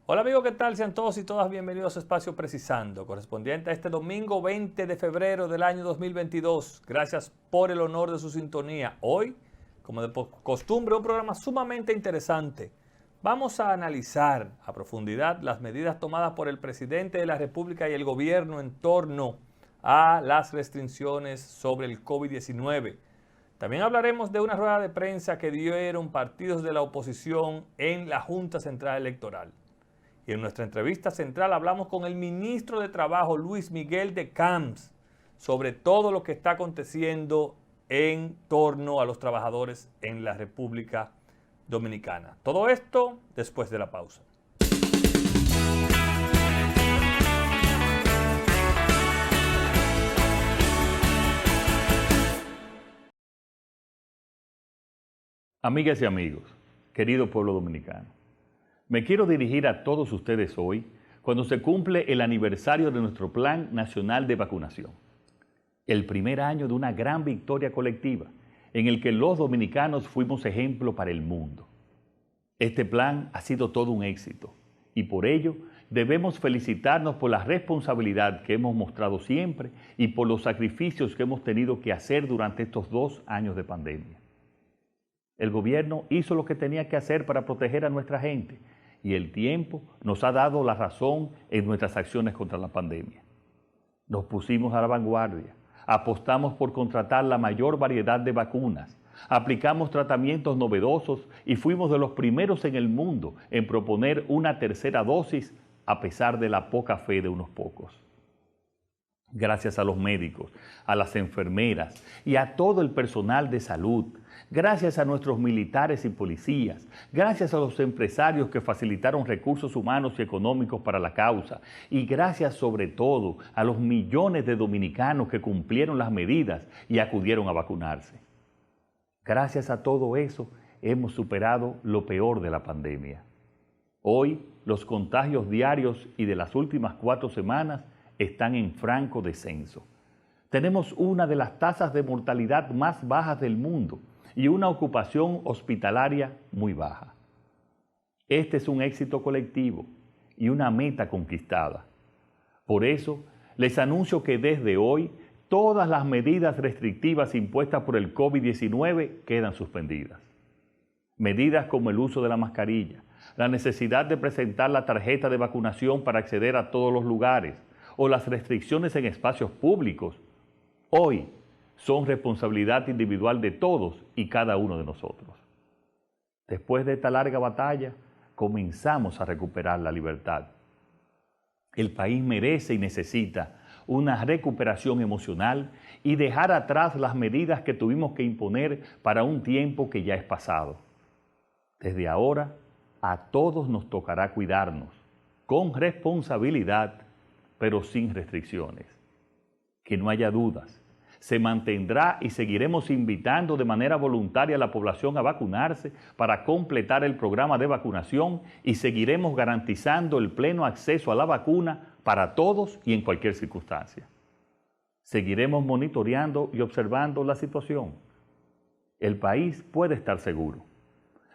Hola amigos, ¿qué tal? Sean todos y todas bienvenidos a Espacio Precisando, correspondiente a este domingo 20 de febrero del año 2022. Gracias por el honor de su sintonía. Hoy, como de costumbre, un programa sumamente interesante. Vamos a analizar a profundidad las medidas tomadas por el presidente de la República y el gobierno en torno a las restricciones sobre el COVID-19. También hablaremos de una rueda de prensa que dieron partidos de la oposición en la Junta Central Electoral. Y en nuestra entrevista central hablamos con el ministro de Trabajo, Luis Miguel de Camps, sobre todo lo que está aconteciendo en torno a los trabajadores en la República Dominicana. Todo esto después de la pausa. Amigas y amigos, querido pueblo dominicano, me quiero dirigir a todos ustedes hoy cuando se cumple el aniversario de nuestro Plan Nacional de Vacunación. El primer año de una gran victoria colectiva en el que los dominicanos fuimos ejemplo para el mundo. Este plan ha sido todo un éxito y por ello debemos felicitarnos por la responsabilidad que hemos mostrado siempre y por los sacrificios que hemos tenido que hacer durante estos 2 años de pandemia. El gobierno hizo lo que tenía que hacer para proteger a nuestra gente y el tiempo nos ha dado la razón en nuestras acciones contra la pandemia. Nos pusimos a la vanguardia, apostamos por contratar la mayor variedad de vacunas, aplicamos tratamientos novedosos y fuimos de los primeros en el mundo en proponer una tercera dosis a pesar de la poca fe de unos pocos. Gracias a los médicos, a las enfermeras y a todo el personal de salud, gracias a nuestros militares y policías, gracias a los empresarios que facilitaron recursos humanos y económicos para la causa y gracias sobre todo a los millones de dominicanos que cumplieron las medidas y acudieron a vacunarse. Gracias a todo eso hemos superado lo peor de la pandemia. Hoy los contagios diarios y de las últimas 4 semanas están en franco descenso. Tenemos una de las tasas de mortalidad más bajas del mundo y una ocupación hospitalaria muy baja. Este es un éxito colectivo y una meta conquistada. Por eso, les anuncio que desde hoy, todas las medidas restrictivas impuestas por el COVID-19 quedan suspendidas. Medidas como el uso de la mascarilla, la necesidad de presentar la tarjeta de vacunación para acceder a todos los lugares o las restricciones en espacios públicos, hoy son responsabilidad individual de todos y cada uno de nosotros. Después de esta larga batalla, comenzamos a recuperar la libertad. El país merece y necesita una recuperación emocional y dejar atrás las medidas que tuvimos que imponer para un tiempo que ya es pasado. Desde ahora, a todos nos tocará cuidarnos, con responsabilidad, pero sin restricciones. Que no haya dudas. Se mantendrá y seguiremos invitando de manera voluntaria a la población a vacunarse para completar el programa de vacunación y seguiremos garantizando el pleno acceso a la vacuna para todos y en cualquier circunstancia. Seguiremos monitoreando y observando la situación. El país puede estar seguro.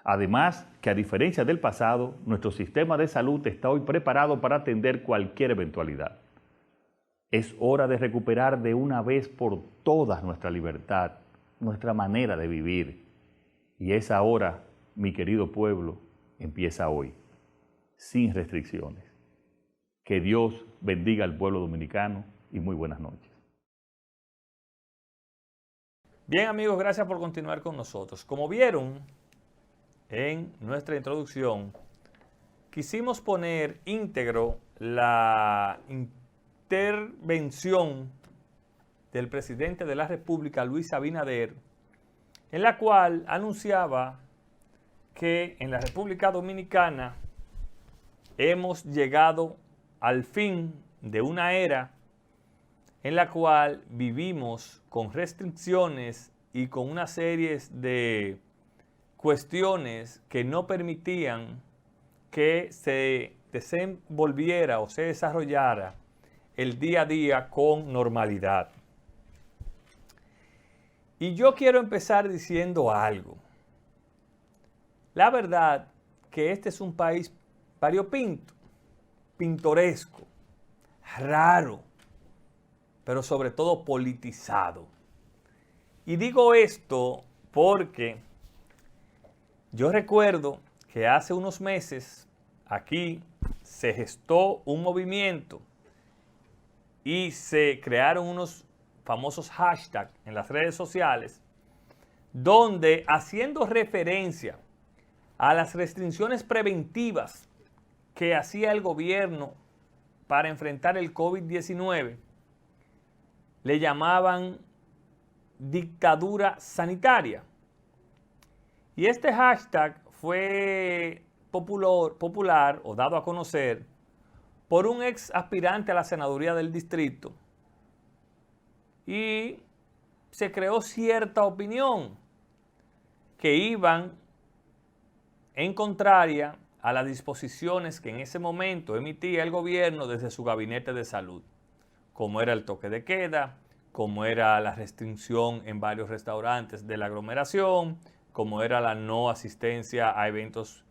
Además, que a diferencia del pasado, nuestro sistema de salud está hoy preparado para atender cualquier eventualidad. Es hora de recuperar de una vez por todas nuestra libertad, nuestra manera de vivir. Y esa hora, mi querido pueblo, empieza hoy, sin restricciones. Que Dios bendiga al pueblo dominicano y muy buenas noches. Bien amigos, gracias por continuar con nosotros. Como vieron en nuestra introducción, quisimos poner íntegro la intervención del presidente de la República, Luis Abinader, en la cual anunciaba que en la República Dominicana hemos llegado al fin de una era en la cual vivimos con restricciones y con una serie de cuestiones que no permitían que se desenvolviera o se desarrollara el día a día con normalidad. Y yo quiero empezar diciendo algo. La verdad que este es un país variopinto. pintoresco, raro, pero sobre todo politizado. Y digo esto porque yo recuerdo que hace unos meses aquí se gestó un movimiento y se crearon unos famosos hashtags en las redes sociales donde, haciendo referencia a las restricciones preventivas que hacía el gobierno para enfrentar el COVID-19, le llamaban dictadura sanitaria. Y este hashtag fue popular o dado a conocer por un ex aspirante a la senaduría del distrito, y se creó cierta opinión que iban en contraria a las disposiciones que en ese momento emitía el gobierno desde su gabinete de salud, como era el toque de queda, como era la restricción en varios restaurantes de la aglomeración, como era la no asistencia a eventos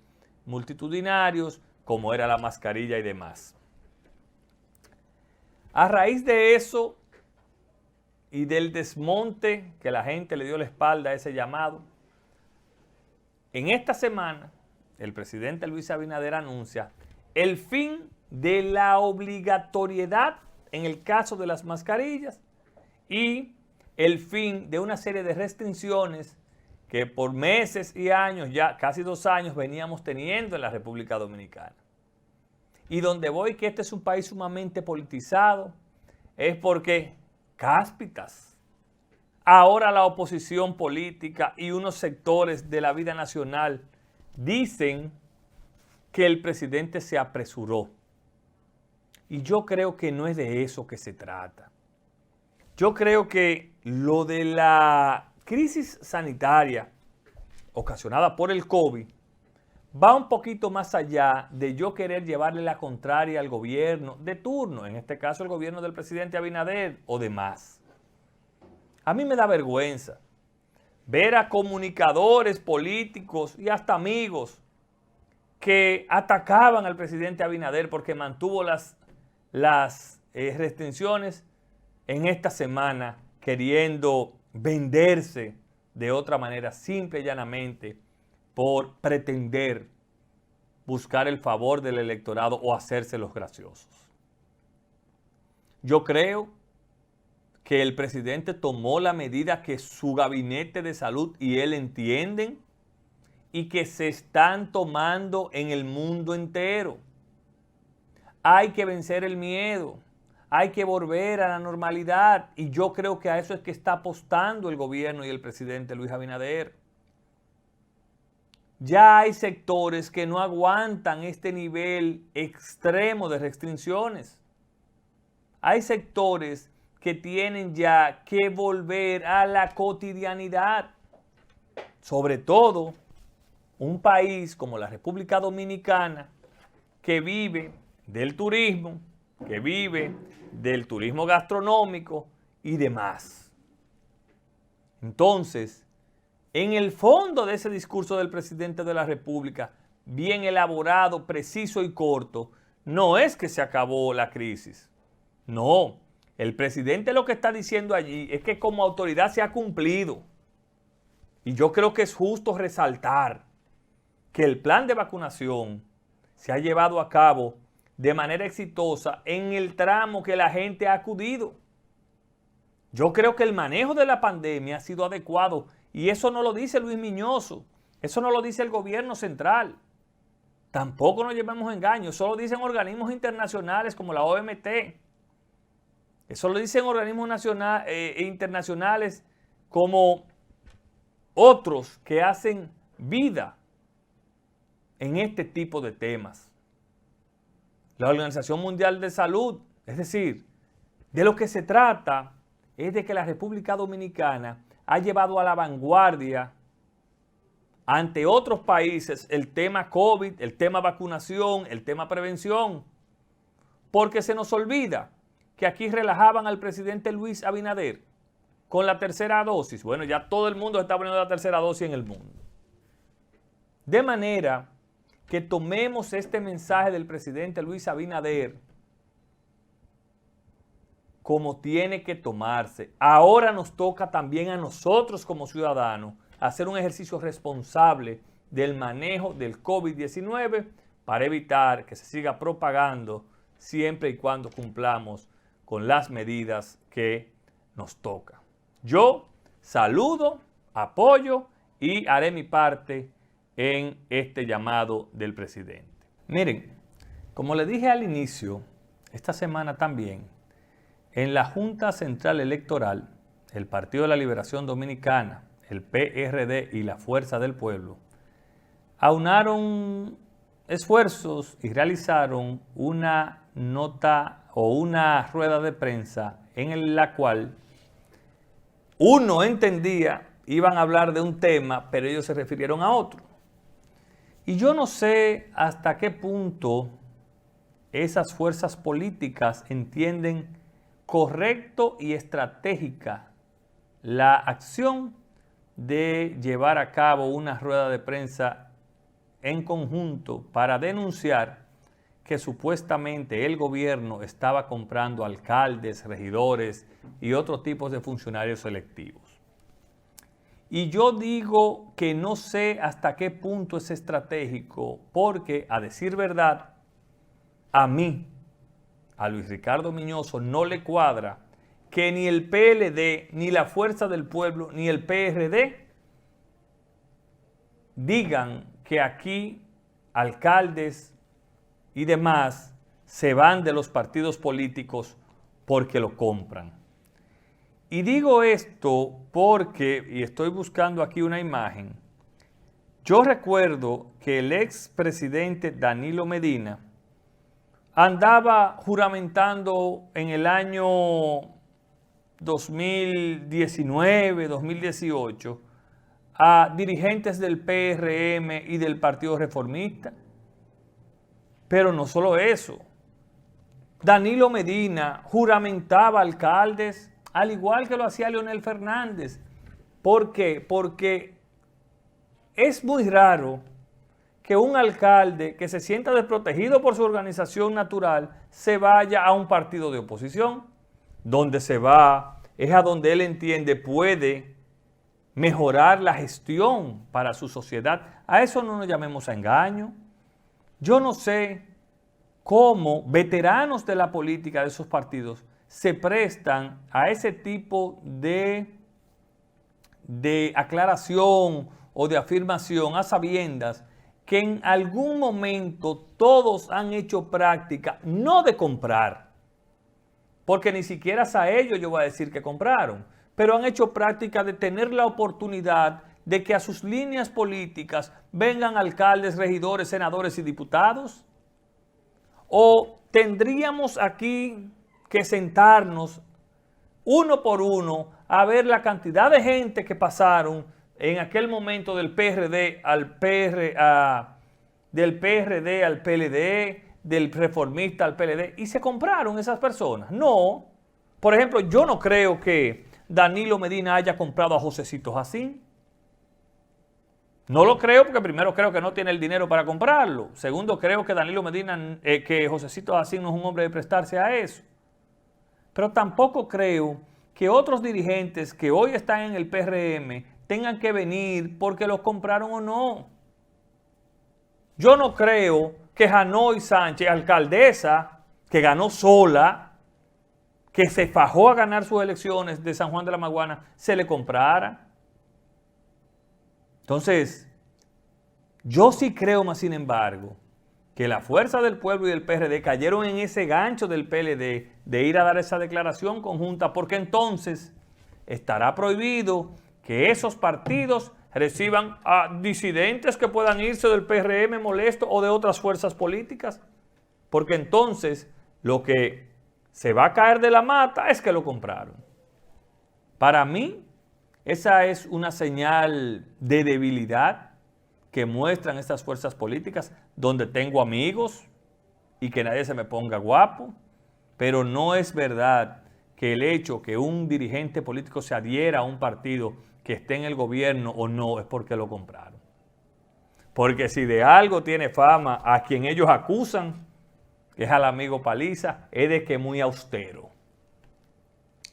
multitudinarios, como era la mascarilla y demás. A raíz de eso y del desmonte que la gente le dio la espalda a ese llamado, en esta semana el presidente Luis Abinader anuncia el fin de la obligatoriedad en el caso de las mascarillas y el fin de una serie de restricciones que por meses y años, ya casi 2 años, veníamos teniendo en la República Dominicana. Y donde voy, que este es un país sumamente politizado, es porque cáspitas, ahora la oposición política y unos sectores de la vida nacional dicen que el presidente se apresuró. Y yo creo que no es de eso que se trata. Yo creo que lo de la crisis sanitaria ocasionada por el COVID va un poquito más allá de yo querer llevarle la contraria al gobierno de turno, en este caso el gobierno del presidente Abinader o demás. A mí me da vergüenza ver a comunicadores políticos y hasta amigos que atacaban al presidente Abinader porque mantuvo las restricciones en esta semana, queriendo venderse de otra manera, simple y llanamente por pretender buscar el favor del electorado o hacerse los graciosos. Yo creo que el presidente tomó la medida que su gabinete de salud y él entienden y que se están tomando en el mundo entero. Hay que vencer el miedo, hay que volver a la normalidad, y yo creo que a eso es que está apostando el gobierno y el presidente Luis Abinader. Ya hay sectores que no aguantan este nivel extremo de restricciones. Hay sectores que tienen ya que volver a la cotidianidad. Sobre todo un país como la República Dominicana, que vive del turismo, que vive del turismo gastronómico y demás. Entonces, en el fondo de ese discurso del presidente de la República, bien elaborado, preciso y corto, no es que se acabó la crisis. No, el presidente lo que está diciendo allí es que como autoridad se ha cumplido. Y yo creo que es justo resaltar que el plan de vacunación se ha llevado a cabo de manera exitosa en el tramo que la gente ha acudido. Yo creo que el manejo de la pandemia ha sido adecuado, y eso no lo dice Luis Miñoso, eso no lo dice el gobierno central. Tampoco nos llevemos engaños, eso lo dicen organismos internacionales como la OMT. Eso lo dicen organismos internacionales como otros que hacen vida en este tipo de temas. La Organización Mundial de Salud, es decir, de lo que se trata es de que la República Dominicana ha llevado a la vanguardia ante otros países el tema COVID, el tema vacunación, el tema prevención, porque se nos olvida que aquí relajaban al presidente Luis Abinader con la tercera dosis. Bueno, ya todo el mundo está poniendo la tercera dosis en el mundo. De manera que tomemos este mensaje del presidente Luis Abinader como tiene que tomarse. Ahora nos toca también a nosotros como ciudadanos hacer un ejercicio responsable del manejo del COVID-19 para evitar que se siga propagando siempre y cuando cumplamos con las medidas que nos toca. Yo saludo, apoyo y haré mi parte en este llamado del presidente. Miren, como le dije al inicio, esta semana también, en la Junta Central Electoral, el Partido de la Liberación Dominicana, el PRD y la Fuerza del Pueblo, aunaron esfuerzos y realizaron una nota o una rueda de prensa en la cual uno entendía iban a hablar de un tema, pero ellos se refirieron a otro. Y yo no sé hasta qué punto esas fuerzas políticas entienden correcto y estratégica la acción de llevar a cabo una rueda de prensa en conjunto para denunciar que supuestamente el gobierno estaba comprando alcaldes, regidores y otros tipos de funcionarios electivos. Y yo digo que no sé hasta qué punto es estratégico porque, a decir verdad, a mí, a Luis Ricardo Miñoso, no le cuadra que ni el PLD, ni la Fuerza del Pueblo, ni el PRD digan que aquí alcaldes y demás se van de los partidos políticos porque lo compran. Y digo esto porque, y estoy buscando aquí una imagen, yo recuerdo que el expresidente Danilo Medina andaba juramentando en el año 2019, 2018, a dirigentes del PRM y del Partido Reformista. Pero no solo eso. Danilo Medina juramentaba alcaldes, al igual que lo hacía Leonel Fernández. ¿Por qué? Porque es muy raro que un alcalde que se sienta desprotegido por su organización natural se vaya a un partido de oposición. Donde se va es a donde él entiende puede mejorar la gestión para su sociedad. A eso no nos llamemos a engaño. Yo no sé cómo veteranos de la política de esos partidos se prestan a ese tipo de aclaración o de afirmación a sabiendas que en algún momento todos han hecho práctica, no de comprar, porque ni siquiera a ellos yo voy a decir que compraron, pero han hecho práctica de tener la oportunidad de que a sus líneas políticas vengan alcaldes, regidores, senadores y diputados. ¿O tendríamos aquí que sentarnos uno por uno a ver la cantidad de gente que pasaron en aquel momento del PRD al PLD, del reformista al PLD, y se compraron esas personas? No. Por ejemplo, yo no creo que Danilo Medina haya comprado a Josecito Jacín. No lo creo porque primero creo que no tiene el dinero para comprarlo. Segundo, creo que Danilo Medina, que Josecito Jacín no es un hombre de prestarse a eso. Pero tampoco creo que otros dirigentes que hoy están en el PRM tengan que venir porque los compraron o no. Yo no creo que Hanoi Sánchez, alcaldesa, que ganó sola, que se fajó a ganar sus elecciones de San Juan de la Maguana, se le comprara. Entonces, yo sí creo más sin embargo que la Fuerza del Pueblo y del PRD cayeron en ese gancho del PLD de ir a dar esa declaración conjunta, porque entonces estará prohibido que esos partidos reciban a disidentes que puedan irse del PRM molesto o de otras fuerzas políticas, porque entonces lo que se va a caer de la mata es que lo compraron. Para mí, esa es una señal de debilidad que muestran estas fuerzas políticas, donde tengo amigos y que nadie se me ponga guapo, pero no es verdad que el hecho que un dirigente político se adhiera a un partido que esté en el gobierno o no es porque lo compraron. porque si de algo tiene fama a quien ellos acusan, que es al amigo Paliza, es de que es muy austero.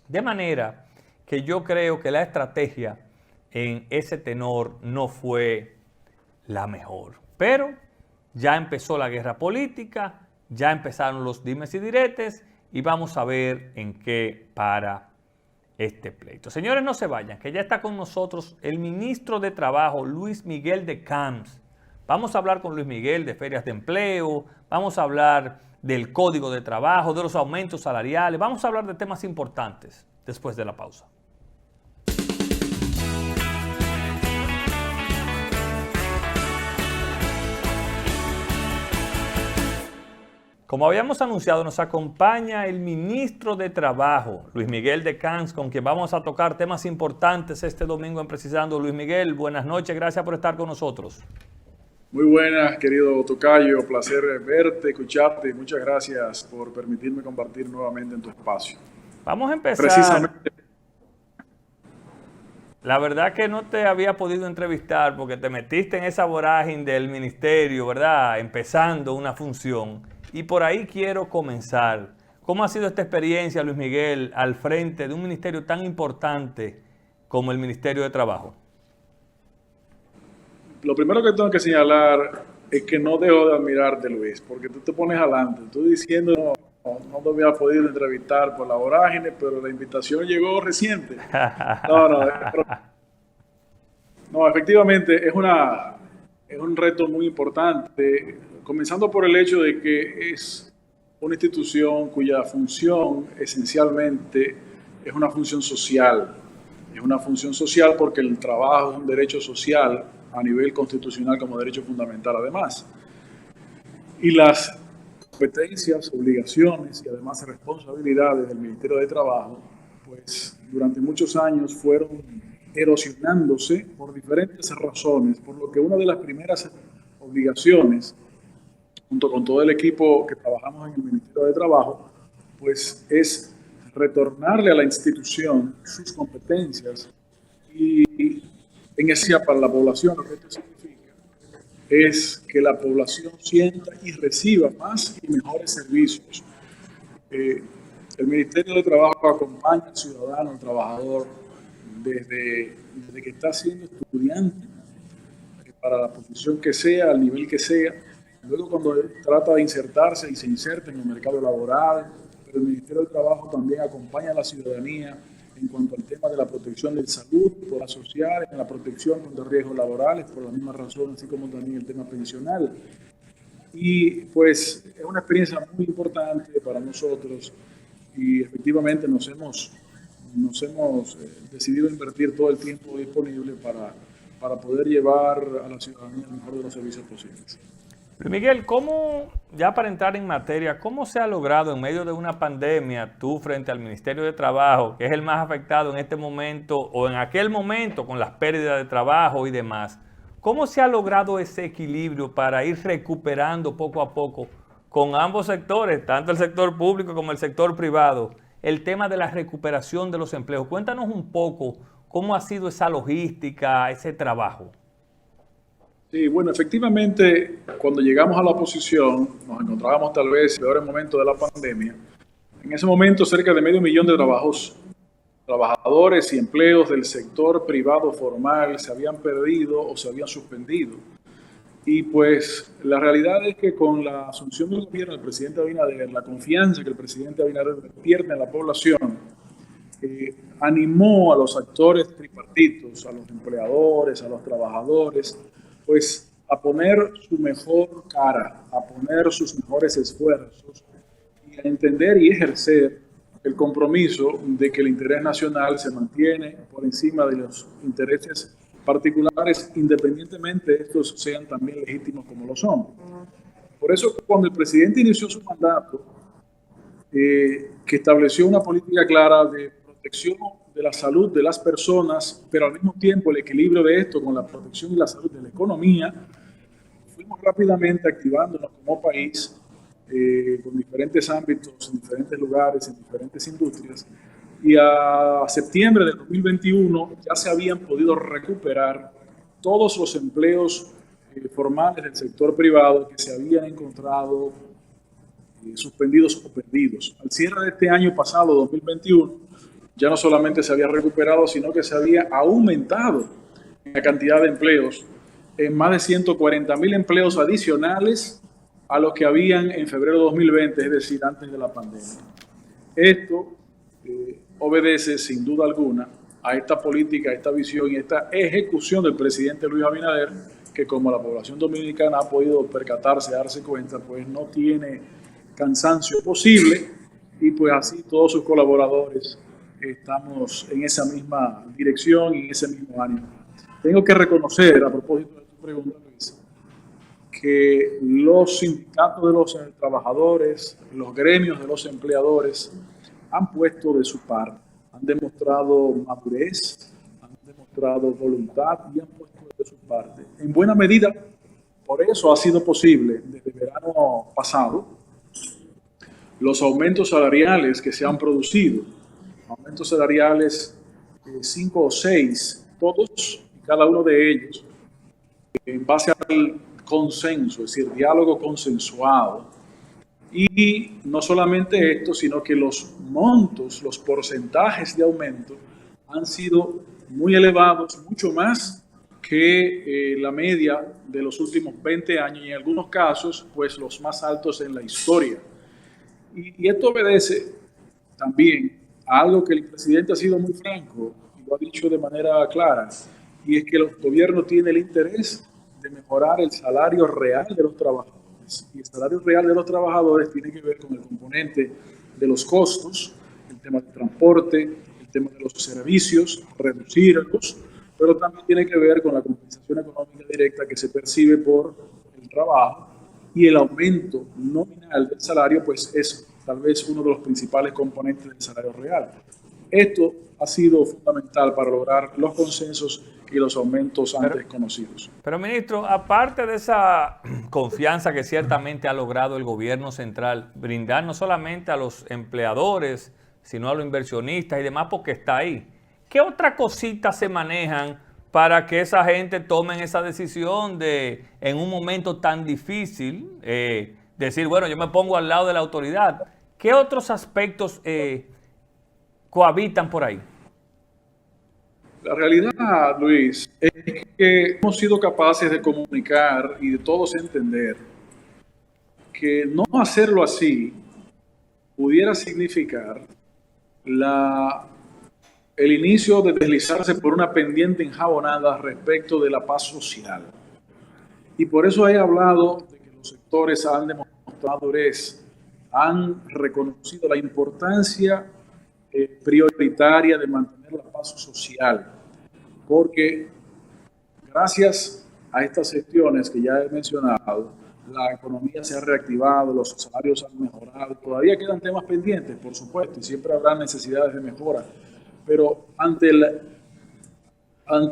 De manera que yo creo que la estrategia en ese tenor no fue la mejor. Pero ya empezó la guerra política, ya empezaron los dimes y diretes y vamos a ver en qué para este pleito. Señores, no se vayan, que ya está con nosotros el ministro de Trabajo, Luis Miguel de Camps. Vamos a hablar con Luis Miguel de ferias de empleo, vamos a hablar del código de trabajo, de los aumentos salariales, vamos a hablar de temas importantes después de la pausa. Como habíamos anunciado, nos acompaña el ministro de Trabajo, Luis Miguel de Camps, con quien vamos a tocar temas importantes este domingo en Precisando. Luis Miguel, buenas noches, gracias por estar con nosotros. Muy buenas, querido tocayo, placer verte, escucharte y muchas gracias por permitirme compartir nuevamente en tu espacio. Vamos a empezar. Precisamente. La verdad que no te había podido entrevistar porque te metiste en esa vorágine del ministerio, ¿verdad? Empezando una función. Y por ahí quiero comenzar. ¿Cómo ha sido esta experiencia, Luis Miguel, al frente de un ministerio tan importante como el Ministerio de Trabajo? Lo primero que tengo que señalar es que no dejo de admirarte, Luis, porque tú te pones adelante. Tú diciendo, no te había podido entrevistar por la vorágine, pero la invitación llegó reciente. No, efectivamente, es un reto muy importante, comenzando por el hecho de que es una institución cuya función esencialmente es una función social. Es una función social porque el trabajo es un derecho social a nivel constitucional como derecho fundamental además. Y las competencias, obligaciones y además responsabilidades del Ministerio de Trabajo, pues durante muchos años fueron erosionándose por diferentes razones, por lo que una de las primeras obligaciones, junto con todo el equipo que trabajamos en el Ministerio de Trabajo, pues es retornarle a la institución sus competencias y en esencia para la población lo que esto significa es que la población sienta y reciba más y mejores servicios. El Ministerio de Trabajo acompaña al ciudadano, al trabajador, desde que está siendo estudiante, para la posición que sea, al nivel que sea. Luego cuando trata de insertarse y se inserta en el mercado laboral, pero el Ministerio de Trabajo también acompaña a la ciudadanía en cuanto al tema de la protección de salud, por la social, en la protección contra riesgos laborales, por la misma razón, así como también el tema pensional. Y pues es una experiencia muy importante para nosotros y efectivamente nos hemos decidido invertir todo el tiempo disponible para poder llevar a la ciudadanía el mejor de los servicios posibles. Luis Miguel, ¿cómo, ya para entrar en materia, cómo se ha logrado en medio de una pandemia, tú frente al Ministerio de Trabajo, que es el más afectado en este momento o en aquel momento con las pérdidas de trabajo y demás, cómo se ha logrado ese equilibrio para ir recuperando poco a poco con ambos sectores, tanto el sector público como el sector privado, el tema de la recuperación de los empleos? Cuéntanos un poco cómo ha sido esa logística, ese trabajo. Sí, bueno, efectivamente, cuando llegamos a la oposición, nos encontrábamos tal vez en el peor momento de la pandemia. En ese momento, cerca de 500,000 de trabajadores y empleos del sector privado formal se habían perdido o se habían suspendido. Y pues la realidad es que con la asunción del gobierno del presidente Abinader, la confianza que el presidente Abinader despierte en la población, animó a los actores tripartitos, a los empleadores, a los trabajadores, pues a poner su mejor cara, a poner sus mejores esfuerzos y a entender y ejercer el compromiso de que el interés nacional se mantiene por encima de los intereses particulares, independientemente de estos sean también legítimos como lo son. Por eso, cuando el presidente inició su mandato, que estableció una política clara de protección de la salud de las personas, pero al mismo tiempo el equilibrio de esto con la protección y la salud de la economía, fuimos rápidamente activándonos como país con diferentes ámbitos, en diferentes lugares, en diferentes industrias, y a septiembre del 2021 ya se habían podido recuperar todos los empleos formales del sector privado que se habían encontrado suspendidos o perdidos. Al cierre de este año pasado, 2021, ya no solamente se había recuperado, sino que se había aumentado la cantidad de empleos en más de 140,000 empleos adicionales a los que habían en febrero de 2020, es decir, antes de la pandemia. Esto obedece sin duda alguna a esta política, a esta visión y a esta ejecución del presidente Luis Abinader, que como la población dominicana ha podido percatarse, darse cuenta, pues no tiene cansancio posible y pues así todos sus colaboradores estamos en esa misma dirección y en ese mismo ánimo. Tengo que reconocer, a propósito de tu pregunta, Luis, que los sindicatos de los trabajadores, los gremios de los empleadores han puesto de su parte, han demostrado madurez, han demostrado voluntad y han puesto de su parte. En buena medida, por eso ha sido posible desde el verano pasado los aumentos salariales que se han producido, aumentos salariales 5 o 6, todos y cada uno de ellos en base al consenso, es decir, diálogo consensuado. Y no solamente esto, sino que los montos, los porcentajes de aumento han sido muy elevados, mucho más que la media de los últimos 20 años y en algunos casos, pues los más altos en la historia. Y esto obedece también a algo que el presidente ha sido muy franco y lo ha dicho de manera clara, y es que el gobierno tiene el interés de mejorar el salario real de los trabajadores. Y el salario real de los trabajadores tiene que ver con el componente de los costos, el tema del transporte, el tema de los servicios, reducirlos, pero también tiene que ver con la compensación económica directa que se percibe por el trabajo, y el aumento nominal del salario pues es tal vez uno de los principales componentes del salario real. Esto ha sido fundamental para lograr los consensos y los aumentos antes conocidos. Pero, ministro, aparte de esa confianza que ciertamente ha logrado el gobierno central brindar no solamente a los empleadores, sino a los inversionistas y demás, porque está ahí, ¿qué otras cositas se manejan para que esa gente tome esa decisión de, en un momento tan difícil, decir, bueno, yo me pongo al lado de la autoridad? ¿Qué otros aspectos cohabitan por ahí? La realidad, Luis, es que hemos sido capaces de comunicar y de todos entender que no hacerlo así pudiera significar el inicio de deslizarse por una pendiente enjabonada respecto de la paz social. Y por eso he hablado de que los sectores han demostrado han reconocido la importancia prioritaria de mantener la paz social, porque gracias a estas gestiones que ya he mencionado, la economía se ha reactivado, los salarios han mejorado, todavía quedan temas pendientes, por supuesto, y siempre habrá necesidades de mejora, pero ante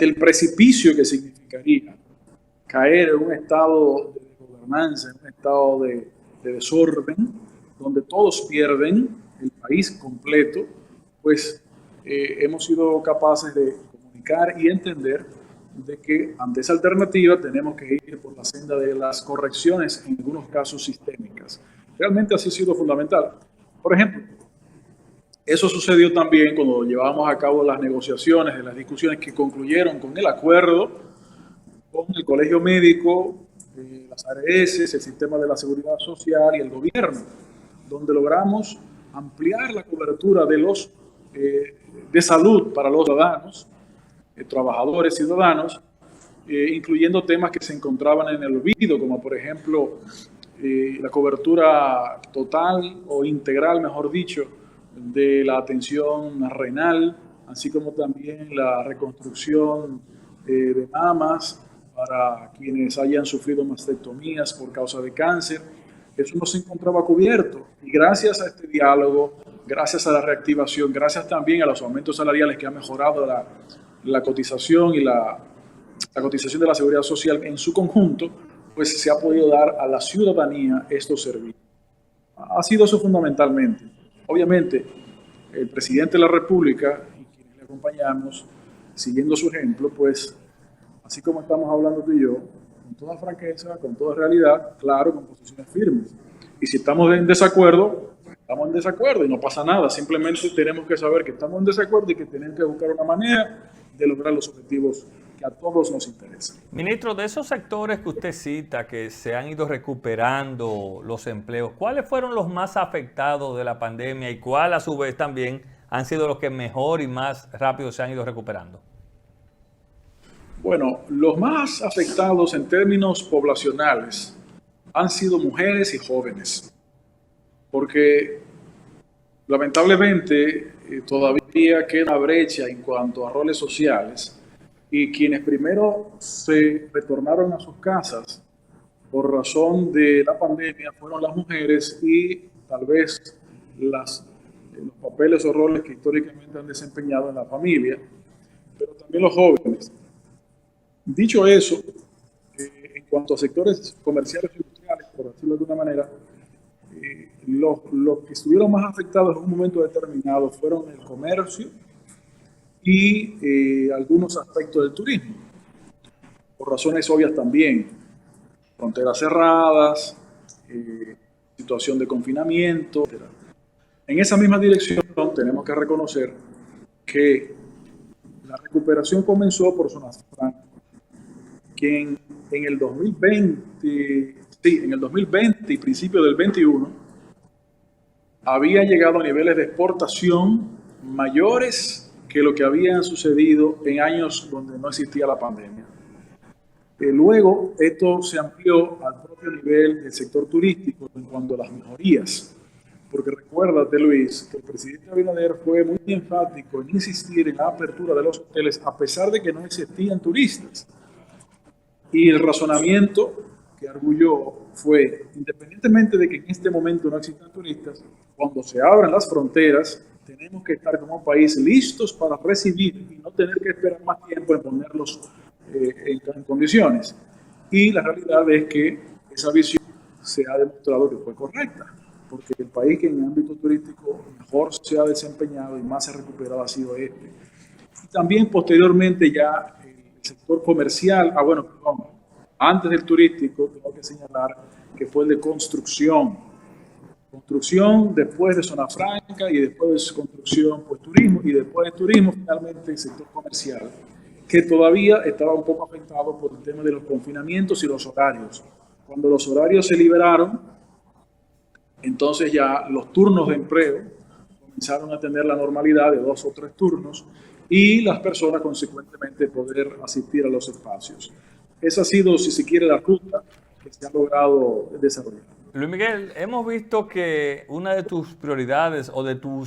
el precipicio que significaría caer en un estado de gobernanza, en un estado de desorden, donde todos pierden, el país completo, pues hemos sido capaces de comunicar y entender de que ante esa alternativa tenemos que ir por la senda de las correcciones, en algunos casos sistémicas. Realmente así ha sido fundamental. Por ejemplo, eso sucedió también cuando llevábamos a cabo las negociaciones, las discusiones que concluyeron con el acuerdo con el Colegio Médico, las ARS, el Sistema de la Seguridad Social y el gobierno, donde logramos ampliar la cobertura de salud para los ciudadanos, trabajadores ciudadanos, incluyendo temas que se encontraban en el olvido, como por ejemplo la cobertura total o integral, mejor dicho, de la atención renal, así como también la reconstrucción de mamas para quienes hayan sufrido mastectomías por causa de cáncer. Eso no se encontraba cubierto, y gracias a este diálogo, gracias a la reactivación, gracias también a los aumentos salariales que ha mejorado la cotización y la cotización de la seguridad social en su conjunto, pues se ha podido dar a la ciudadanía estos servicios. Ha sido eso fundamentalmente. Obviamente, el presidente de la República y quienes le acompañamos, siguiendo su ejemplo, pues, así como estamos hablando tú y yo, con toda franqueza, con toda realidad, claro, con posiciones firmes. Y si estamos en desacuerdo, pues estamos en desacuerdo y no pasa nada. Simplemente tenemos que saber que estamos en desacuerdo y que tenemos que buscar una manera de lograr los objetivos que a todos nos interesan. Ministro, de esos sectores que usted cita, que se han ido recuperando los empleos, ¿cuáles fueron los más afectados de la pandemia y cuál a su vez también han sido los que mejor y más rápido se han ido recuperando? Bueno, los más afectados en términos poblacionales han sido mujeres y jóvenes, porque lamentablemente todavía queda una brecha en cuanto a roles sociales y quienes primero se retornaron a sus casas por razón de la pandemia fueron las mujeres y tal vez los papeles o roles que históricamente han desempeñado en la familia, pero también los jóvenes. Dicho eso, en cuanto a sectores comerciales y industriales, por decirlo de alguna manera, los que estuvieron más afectados en un momento determinado fueron el comercio y algunos aspectos del turismo, por razones obvias también, fronteras cerradas, situación de confinamiento, etc. En esa misma dirección tenemos que reconocer que la recuperación comenzó por zonas francas, que en el 2020 y principio del 21 había llegado a niveles de exportación mayores que lo que habían sucedido en años donde no existía la pandemia. Luego, esto se amplió al propio nivel del sector turístico en cuanto a las mejorías, porque recuérdate, Luis, que el presidente Abinader fue muy enfático en insistir en la apertura de los hoteles a pesar de que no existían turistas. Y el razonamiento que arguyó fue, independientemente de que en este momento no existan turistas, cuando se abran las fronteras, tenemos que estar como país listos para recibir y no tener que esperar más tiempo en ponerlos en condiciones. Y la realidad es que esa visión se ha demostrado que fue correcta, porque el país que en el ámbito turístico mejor se ha desempeñado y más se ha recuperado ha sido este. Y también posteriormente ya el sector comercial, antes del turístico, tengo que señalar que fue el de construcción, después de zona franca y después de construcción, pues turismo, y después de turismo finalmente el sector comercial, que todavía estaba un poco afectado por el tema de los confinamientos y los horarios. Cuando los horarios se liberaron, entonces ya los turnos de empleo comenzaron a tener la normalidad de 2 o 3 turnos y las personas consecuentemente poder asistir a los espacios. Esa ha sido, si se quiere, la ruta que se ha logrado desarrollar. Luis Miguel, hemos visto que una de tus prioridades o de tu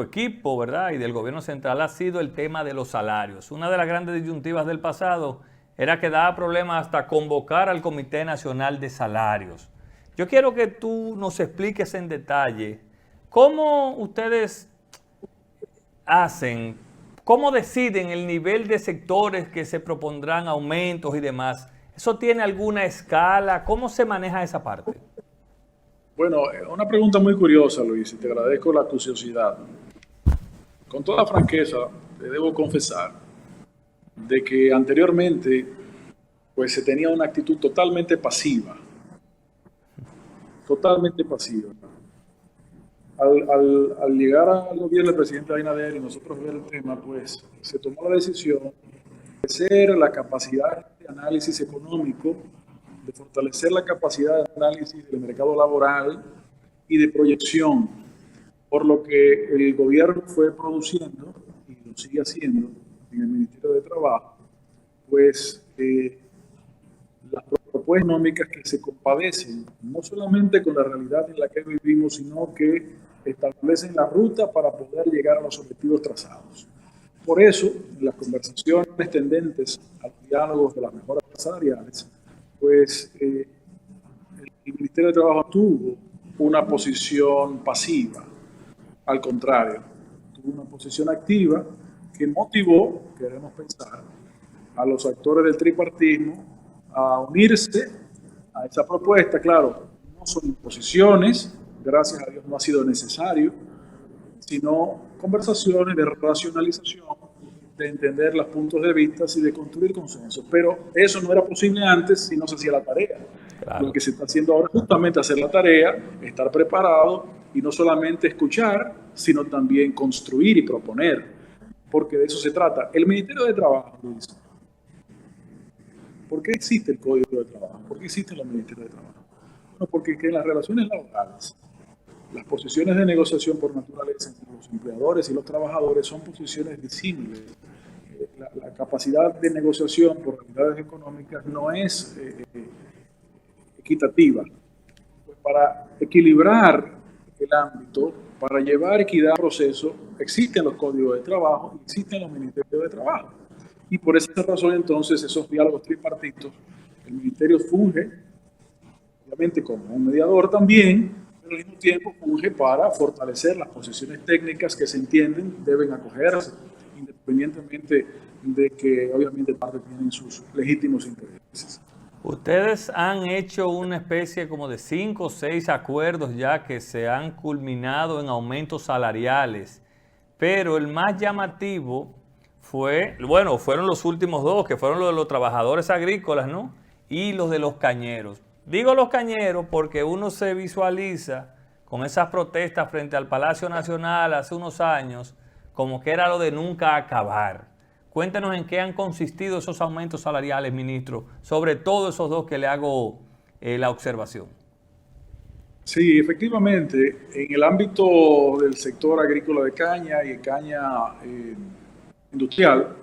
equipo, ¿verdad? Y del gobierno central ha sido el tema de los salarios. Una de las grandes disyuntivas del pasado era que daba problemas hasta convocar al Comité Nacional de Salarios. Yo quiero que tú nos expliques en detalle cómo ustedes hacen, cómo deciden el nivel de sectores que se propondrán aumentos y demás. ¿Eso tiene alguna escala? ¿Cómo se maneja esa parte? Bueno, una pregunta muy curiosa, Luis, y te agradezco la curiosidad. Con toda franqueza, te debo confesar de que anteriormente pues se tenía una actitud totalmente pasiva. Al llegar al gobierno del presidente Abinader y nosotros ver el tema, pues se tomó la decisión de hacer la capacidad de análisis económico, de fortalecer la capacidad de análisis del mercado laboral y de proyección, por lo que el gobierno fue produciendo, y lo sigue haciendo en el Ministerio de Trabajo, pues las propuestas económicas que se compadecen no solamente con la realidad en la que vivimos, sino que establecen la ruta para poder llegar a los objetivos trazados. Por eso, en las conversaciones tendentes a los diálogos de las mejoras salariales, pues el Ministerio de Trabajo tuvo una posición pasiva, al contrario, tuvo una posición activa que motivó, queremos pensar, a los actores del tripartismo a unirse a esa propuesta. Claro, no son imposiciones, gracias a Dios no ha sido necesario, sino conversaciones de racionalización de entender los puntos de vista y de construir consensos. Pero eso no era posible antes si no se hacía la tarea. Claro. Lo que se está haciendo ahora es justamente hacer la tarea, estar preparado y no solamente escuchar, sino también construir y proponer, porque de eso se trata. El Ministerio de Trabajo, Luis, ¿por qué existe el Código de Trabajo? ¿Por qué existen los Ministerios de Trabajo? Bueno, porque en las relaciones laborales, las posiciones de negociación por naturaleza entre los empleadores y los trabajadores son posiciones disímiles. La capacidad de negociación por realidades económicas no es equitativa. Pues para equilibrar el ámbito, para llevar equidad al proceso, existen los códigos de trabajo y existen los ministerios de trabajo. Y por esa razón, entonces, esos diálogos tripartitos, el ministerio funge, obviamente, como un mediador también, pero al mismo tiempo funge para fortalecer las posiciones técnicas que se entienden deben acogerse, independientemente de que, obviamente, parte tienen sus legítimos intereses. Ustedes han hecho una especie como de 5 o 6 acuerdos ya que se han culminado en aumentos salariales, pero el más llamativo fueron los últimos 2, que fueron los de los trabajadores agrícolas, ¿no? Y los de los cañeros. Digo los cañeros porque uno se visualiza con esas protestas frente al Palacio Nacional hace unos años como que era lo de nunca acabar. Cuéntenos en qué han consistido esos aumentos salariales, ministro, sobre todo esos 2 que le hago la observación. Sí, efectivamente, en el ámbito del sector agrícola de caña y caña industrial,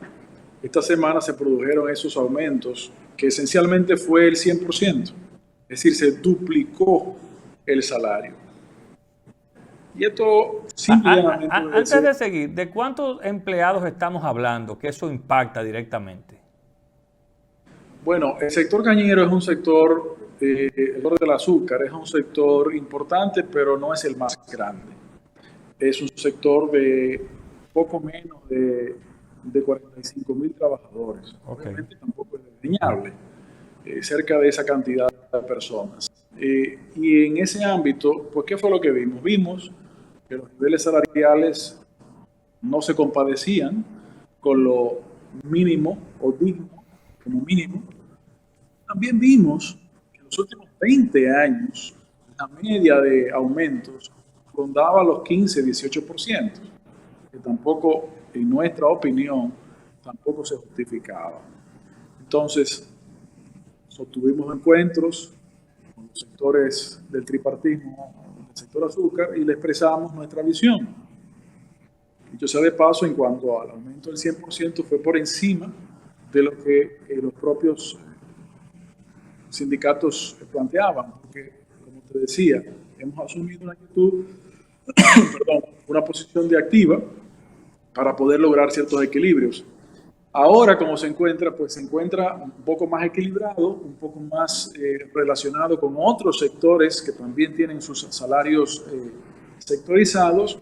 esta semana se produjeron esos aumentos que esencialmente fue el 100%, es decir, se duplicó el salario. Y esto simplemente... Antes de seguir, ¿de cuántos empleados estamos hablando que eso impacta directamente? Bueno, el sector cañero es un sector, el sector del azúcar es un sector importante, pero no es el más grande. Es un sector de poco menos de 45.000 trabajadores. Okay. Obviamente tampoco es desdeñable, cerca de esa cantidad de personas. Y en ese ámbito, pues, ¿qué fue lo que vimos? Vimos que los niveles salariales no se compadecían con lo mínimo o digno como mínimo. También vimos que en los últimos 20 años la media de aumentos rondaba los 15-18%, que tampoco, en nuestra opinión, tampoco se justificaba. Entonces, sostuvimos encuentros con los sectores del tripartismo, del sector azúcar, y le expresamos nuestra visión. Dicho sea de paso, en cuanto al aumento del 100%, fue por encima de lo que los propios sindicatos planteaban, porque, como te decía, hemos asumido una actitud, una posición de activa para poder lograr ciertos equilibrios. Ahora, como se encuentra, pues se encuentra un poco más equilibrado, un poco más relacionado con otros sectores que también tienen sus salarios sectorizados.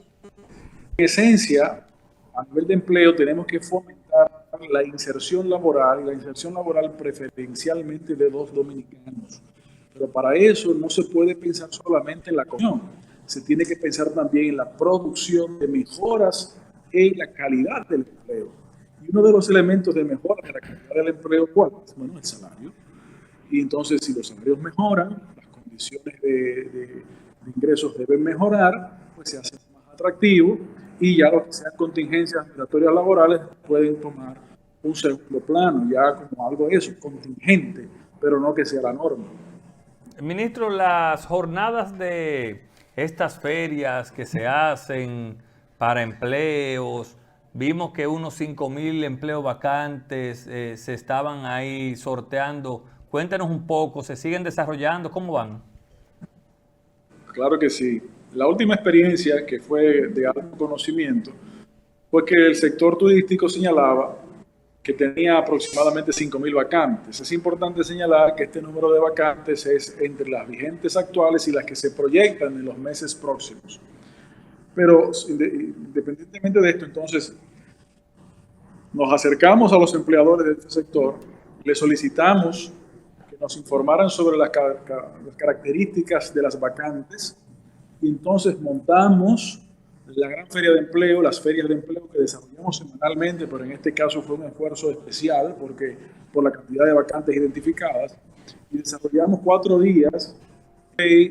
En esencia, a nivel de empleo, tenemos que fomentar la inserción laboral, y la inserción laboral preferencialmente de los dominicanos. Pero para eso no se puede pensar solamente en la cohesión, se tiene que pensar también en la producción de mejoras en la calidad del empleo. Y uno de los elementos de mejora de la calidad del empleo, ¿cuál es? Bueno, el salario. Y entonces, si los salarios mejoran, las condiciones de ingresos deben mejorar, pues se hace más atractivo, y ya lo que sean contingencias migratorias laborales pueden tomar un segundo plano, ya como algo de eso, contingente, pero no que sea la norma. Ministro, las jornadas de estas ferias que se hacen para empleos, vimos que unos 5.000 empleos vacantes se estaban ahí sorteando. Cuéntenos un poco, ¿se siguen desarrollando? ¿Cómo van? Claro que sí. La última experiencia, que fue de alto conocimiento, fue que el sector turístico señalaba que tenía aproximadamente 5.000 vacantes. Es importante señalar que este número de vacantes es entre las vigentes actuales y las que se proyectan en los meses próximos. Pero independientemente de esto, entonces, nos acercamos a los empleadores de este sector, les solicitamos que nos informaran sobre las características de las vacantes, y entonces montamos la gran feria de empleo, las ferias de empleo que desarrollamos semanalmente, pero en este caso fue un esfuerzo especial por la cantidad de vacantes identificadas, y desarrollamos 4 días,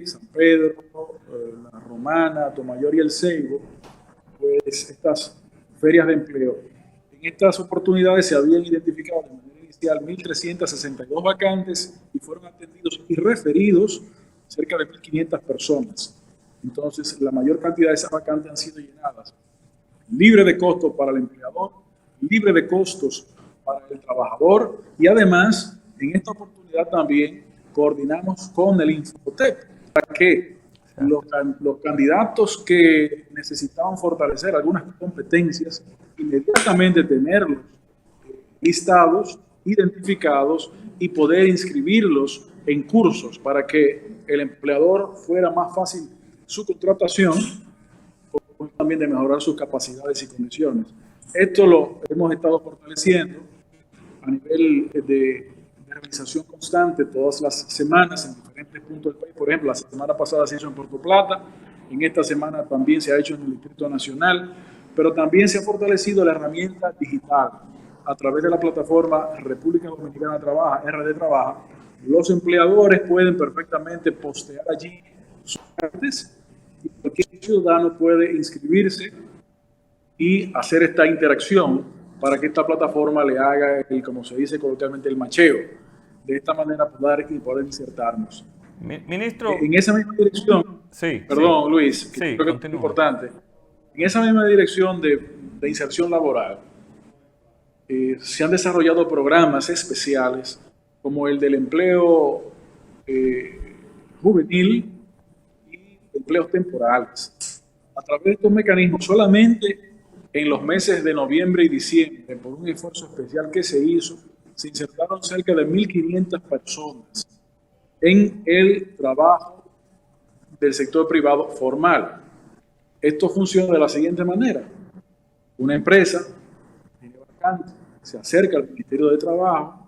San Pedro, La Romana, Tomayor y El Ceibo, pues estas ferias de empleo. En estas oportunidades se habían identificado de manera inicial 1.362 vacantes y fueron atendidos y referidos cerca de 1.500 personas. Entonces, la mayor cantidad de esas vacantes han sido llenadas libre de costos para el empleador, libre de costos para el trabajador, y además, en esta oportunidad también coordinamos con el Infotep para que los candidatos que necesitaban fortalecer algunas competencias, inmediatamente tenerlos listados, identificados y poder inscribirlos en cursos para que el empleador fuera más fácil su contratación, también de mejorar sus capacidades y condiciones. Esto lo hemos estado fortaleciendo a nivel de realización constante todas las semanas en diferentes puntos del país. Por ejemplo, la semana pasada se hizo en Puerto Plata, en esta semana también se ha hecho en el Distrito Nacional, pero también se ha fortalecido la herramienta digital a través de la plataforma República Dominicana Trabaja, RD Trabaja. Los empleadores pueden perfectamente postear allí sus vacantes y cualquier ciudadano puede inscribirse y hacer esta interacción para que esta plataforma le haga, como se dice coloquialmente, el macheo. De esta manera poder insertarnos. Ministro. En esa misma dirección, perdón, Luis, que creo que es importante, en esa misma dirección de inserción laboral, se han desarrollado programas especiales como el del empleo juvenil y empleos temporales. A través de estos mecanismos, solamente en los meses de noviembre y diciembre, por un esfuerzo especial que se hizo, se insertaron cerca de 1.500 personas en el trabajo del sector privado formal. Esto funciona de la siguiente manera. Una empresa tiene vacante, se acerca al Ministerio de Trabajo,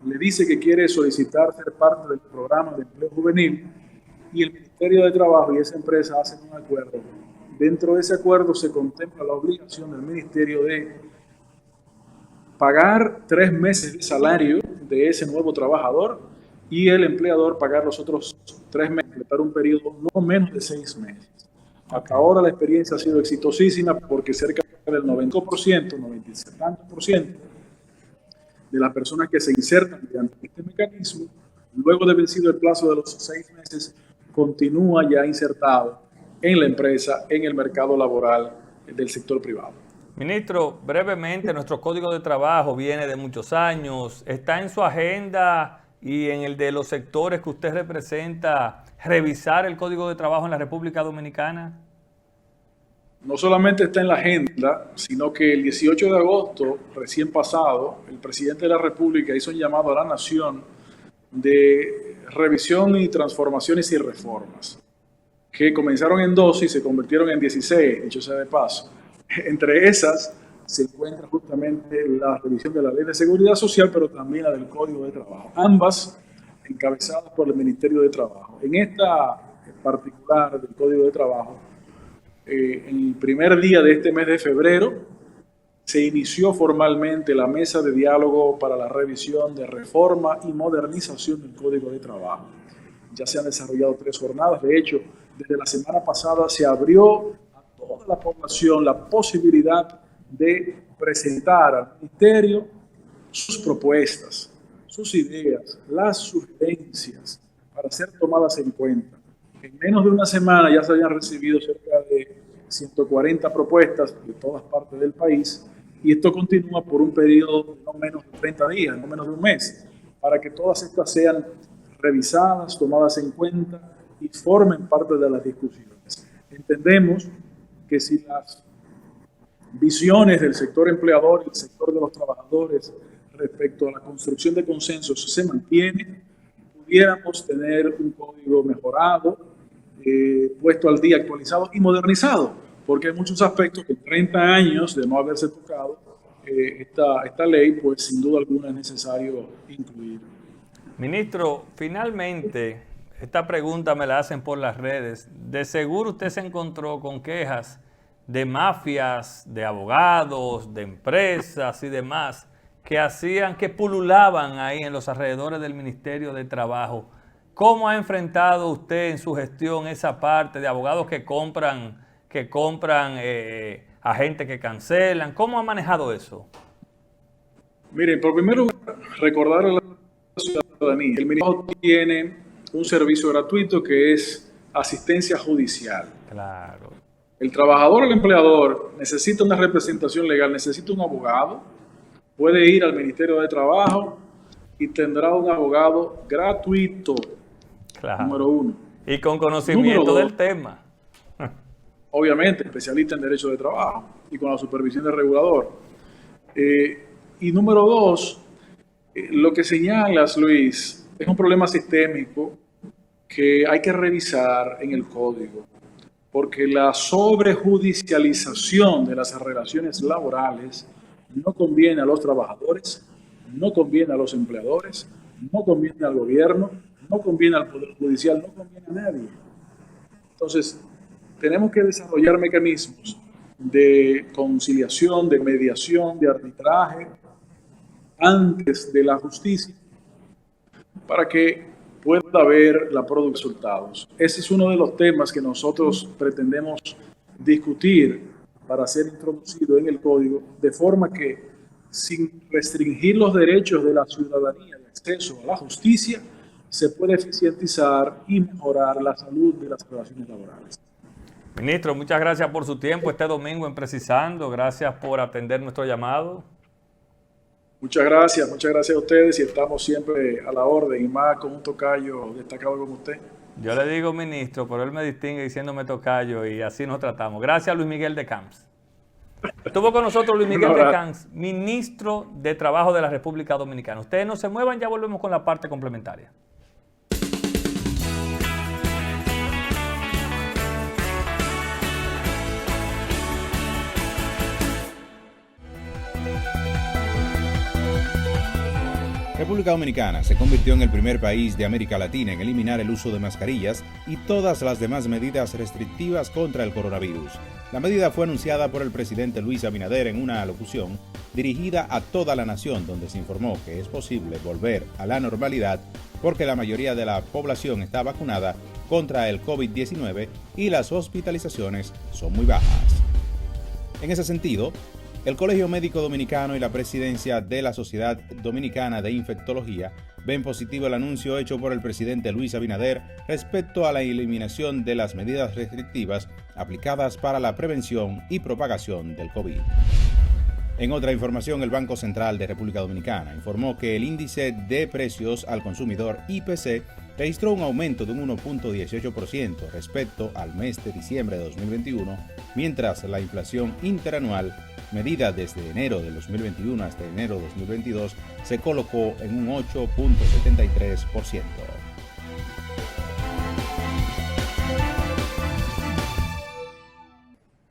le dice que quiere solicitar ser parte del programa de empleo juvenil y el Ministerio de Trabajo y esa empresa hacen un acuerdo. Dentro de ese acuerdo se contempla la obligación del Ministerio de pagar 3 meses de salario de ese nuevo trabajador y el empleador pagar los otros 3 meses, para un periodo no menos de 6 meses. Hasta ahora la experiencia ha sido exitosísima porque cerca del 90%, 97% de las personas que se insertan mediante este mecanismo, luego de vencido el plazo de los 6 meses, continúa ya insertado en la empresa, en el mercado laboral del sector privado. Ministro, brevemente, nuestro Código de Trabajo viene de muchos años. ¿Está en su agenda y en el de los sectores que usted representa revisar el Código de Trabajo en la República Dominicana? No solamente está en la agenda, sino que el 18 de agosto, recién pasado, el presidente de la República hizo un llamado a la nación de revisión y transformaciones y reformas, que comenzaron en 12 y se convirtieron en 16, dicho sea de paso. Entre esas se encuentra justamente la revisión de la Ley de Seguridad Social, pero también la del Código de Trabajo, ambas encabezadas por el Ministerio de Trabajo. En esta particular del Código de Trabajo, en el primer día de este mes de febrero, se inició formalmente la mesa de diálogo para la revisión de reforma y modernización del Código de Trabajo. Ya se han desarrollado 3 jornadas, de hecho, desde la semana pasada se abrió a toda la población la posibilidad de presentar al Ministerio sus propuestas, sus ideas, las sugerencias para ser tomadas en cuenta. En menos de una semana ya se habían recibido cerca de 140 propuestas de todas partes del país y esto continúa por un periodo de no menos de 30 días, no menos de un mes, para que todas estas sean revisadas, tomadas en cuenta y formen parte de las discusiones. Entendemos que si las visiones del sector empleador y el sector de los trabajadores respecto a la construcción de consensos se mantienen, pudiéramos tener un código mejorado, puesto al día, actualizado y modernizado, porque hay muchos aspectos que en 30 años de no haberse tocado esta ley, pues sin duda alguna es necesario incluir. Ministro, finalmente, esta pregunta me la hacen por las redes. De seguro usted se encontró con quejas de mafias, de abogados, de empresas y demás que pululaban ahí en los alrededores del Ministerio de Trabajo. ¿Cómo ha enfrentado usted en su gestión esa parte de abogados que compran a gente que cancelan? ¿Cómo ha manejado eso? Miren, por primero, recordar a la ciudadanía, el Ministerio tiene un servicio gratuito que es asistencia judicial. Claro. El trabajador o el empleador necesita una representación legal, necesita un abogado, puede ir al Ministerio de Trabajo y tendrá un abogado gratuito. Claro. Número uno. Y con conocimiento del tema. Obviamente, especialista en derecho de trabajo y con la supervisión del regulador. Y número dos, lo que señalas, Luis, es un problema sistémico que hay que revisar en el código, porque la sobrejudicialización de las relaciones laborales no conviene a los trabajadores, no conviene a los empleadores, no conviene al gobierno, no conviene al Poder Judicial, no conviene a nadie. Entonces, tenemos que desarrollar mecanismos de conciliación, de mediación, de arbitraje antes de la justicia para que pueda haber la producción de resultados. Ese es uno de los temas que nosotros pretendemos discutir para ser introducido en el código, de forma que, sin restringir los derechos de la ciudadanía de acceso a la justicia, se puede eficientizar y mejorar la salud de las relaciones laborales. Ministro, muchas gracias por su tiempo este domingo en Precisando. Gracias por atender nuestro llamado. Muchas gracias a ustedes y estamos siempre a la orden, y más con un tocayo destacado como usted. Yo le digo ministro, pero él me distingue diciéndome tocayo y así nos tratamos. Gracias, Luis Miguel de Camps. Estuvo con nosotros Luis Miguel de Camps, ministro de Trabajo de la República Dominicana. Ustedes no se muevan, ya volvemos con la parte complementaria. República Dominicana se convirtió en el primer país de América Latina en eliminar el uso de mascarillas y todas las demás medidas restrictivas contra el coronavirus. La medida fue anunciada por el presidente Luis Abinader en una alocución dirigida a toda la nación, donde se informó que es posible volver a la normalidad porque la mayoría de la población está vacunada contra el COVID-19 y las hospitalizaciones son muy bajas. En ese sentido, el Colegio Médico Dominicano y la Presidencia de la Sociedad Dominicana de Infectología ven positivo el anuncio hecho por el presidente Luis Abinader respecto a la eliminación de las medidas restrictivas aplicadas para la prevención y propagación del COVID. En otra información, el Banco Central de República Dominicana informó que el índice de precios al consumidor IPC registró un aumento de un 1.18% respecto al mes de diciembre de 2021, mientras la inflación interanual, medida desde enero de 2021 hasta enero de 2022, se colocó en un 8.73%.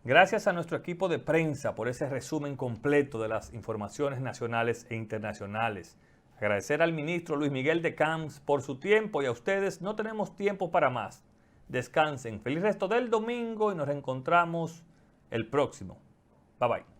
Gracias a nuestro equipo de prensa por ese resumen completo de las informaciones nacionales e internacionales. Agradecer al ministro Luis Miguel de Camps por su tiempo y a ustedes no tenemos tiempo para más. Descansen. Feliz resto del domingo y nos reencontramos el próximo. Bye bye.